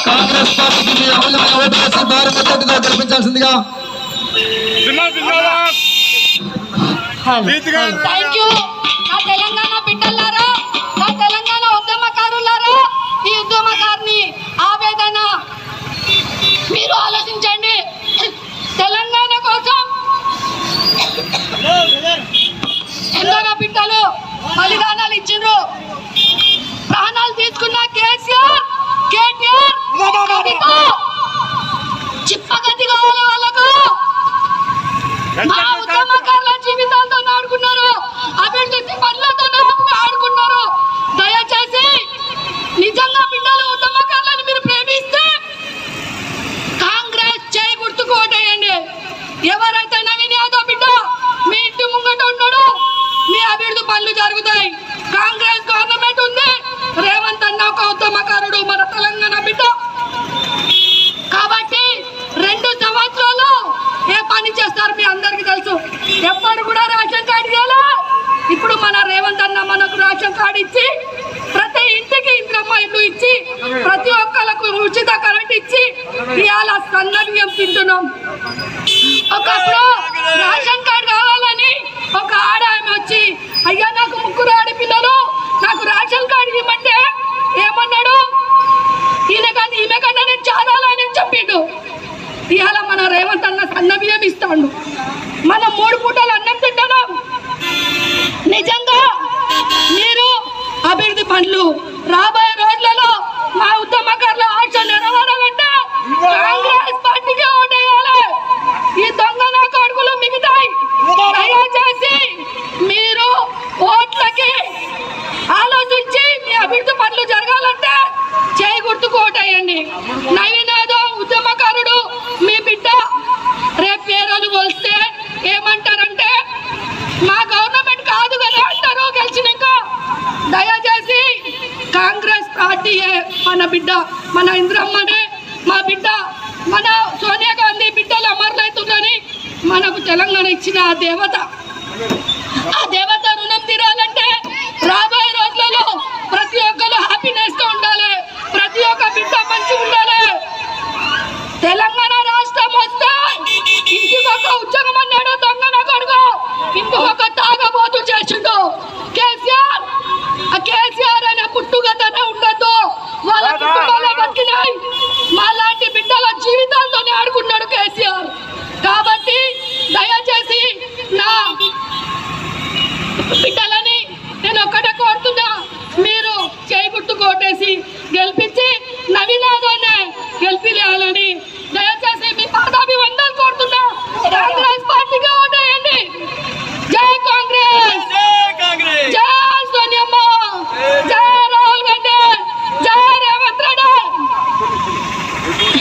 కాంగ్రెస్ పార్టీకి మీ అమూల్యమైన ఓటు వేసి భారీ మద్దతుగా గెలిపించాల్సిందిగా. Thank you. నా తెలంగాణ బిడ్డలారా, నా తెలంగాణ ఉద్యమకారులారా, ఈ ఉద్యమకారుని ఆవేదన మీరు ఆలోచించండి. తెలంగాణ కోసం ఎందరో బిడ్డలు బలిదానాలు ఇచ్చిండ్రు, ప్రాణాలు తీసుకున్న కేసీఆర్, కేటీఆర్ చిప్పగతి కావాలి వాళ్ళకు. మా ఉద్యమకారుల జీవితాలతో ఆడుకున్నారు, అభివృద్ధి పనులతో ఆడుకున్నారు. దయచేసి నిజంగా బిడ్డలు ఉద్యమకారులను మీరు ప్రేమిస్తే కాంగ్రెస్ చేయి గుర్తుకు ఓటేయండి. ఎవరైతే నవీన్ యాదవ్ బిడ్డ మీ ఇంటి ముంగట ఉన్నాడు, మీ అభివృద్ధి పనులు జరుగుతాయి. కాంగ్రెస్ గవర్నమెంట్ ఉంది, రేవంత్ అన్న ఒక ఉద్యమకారుడు, మన తెలంగాణ బిడ్డ. కాబట్టి 2 సంవత్సరాలు ఏ పని చేస్తారు మీ అందరికి తెలుసు. ఎప్పుడు కూడా రేషన్ కార్డు ఇవ్వాలా. ఇప్పుడు మన రేవంత్ అన్న మనకు రేషన్ కార్డు ఇచ్చి, ప్రతి ఇంటికి ఇంద్రమ్మ ఇల్లు ఇచ్చి, ప్రతి ఒక్కరికి ఉచిత కరెంట్ ఇచ్చి ఇవాళ సన్న బియ్యం తింటున్నాం. ఒకప్పుడు రేషన్ కార్డు కావాలని ఒక ఆమె వచ్చి, అయ్యా నాకు 3 ఆడపిల్లలు, నాకు రేషన్ కార్డు ఇవ్వమంటే ఏమన్నాడు, ఈమె కన్నా నేను చాలాలని చెప్పిండు. ఇవాళ మన రేవంత్ అన్న సన్న బియ్యం ఇస్తాడు, మనం 3 పూటలు అన్నం తింటున్నాం. నిజంగా మీరు అభివృద్ధి పనులు రాబోయే రోజులలో మా ఉద్యమకారుల ఆశ నెరవేరాలంటే కాంగ్రెస్ పార్టీకి ఓటేయాలి. ఈ దొంగ నా కొడుకులు మిగతాయి. దయచేసి మీరు ఓట్లకి ఆలోచించి మీ అభివృద్ధి పనులు జరగాలంటే చేయి గుర్తుకు ఓటేయండి. నవీన్ యాదవ్ ఉద్యమకారుడు మీ బిడ్డ. రేపు పేరోలు పోలిస్తే ఏమంటారంటే మా గవర్నమెంట్ కాదు కదా అంటారు గెలిచినాక. దయచేసి కాంగ్రెస్ పార్టీ మన బిడ్డ, మన ఇంద్రమ్మనే మా బిడ్డ, మన సోనియా గాంధీ బిడ్డలు అమరులవుతుందని మనకు తెలంగాణ ఇచ్చిన ఆ దేవత. ఆ దేవత రుణం తీరాలంటే రాబోయే రోజులలో ప్రతి ఒక్కరు హ్యాపీనెస్ గా ఉండాలి, ప్రతి ఒక్క బిడ్డ మంచిగా ఉండాలి. తెలంగాణ రాష్ట్రం వస్తే ఇంటికొక ఉద్యోగం అన్నాడు దొంగ నా కొడుకు, ఇంకొక తాగబోతు చేసిండు కేసీఆర్. ఆ కేసీఆర్ అనే పుట్టుగతనే ఉండదు, వాళ్ళ కుటుంబాలే బతికినాయి. మా లాంటి బిడ్డల జీవితాలతోనే ఆడుకున్నాడు కేసీఆర్. కాబట్టి దయచేసి నా బిడ్డలని నేను ఒక్కటే కోరుతున్నా, మీరు చేయి గుర్తు కొట్టేసి గెలిపి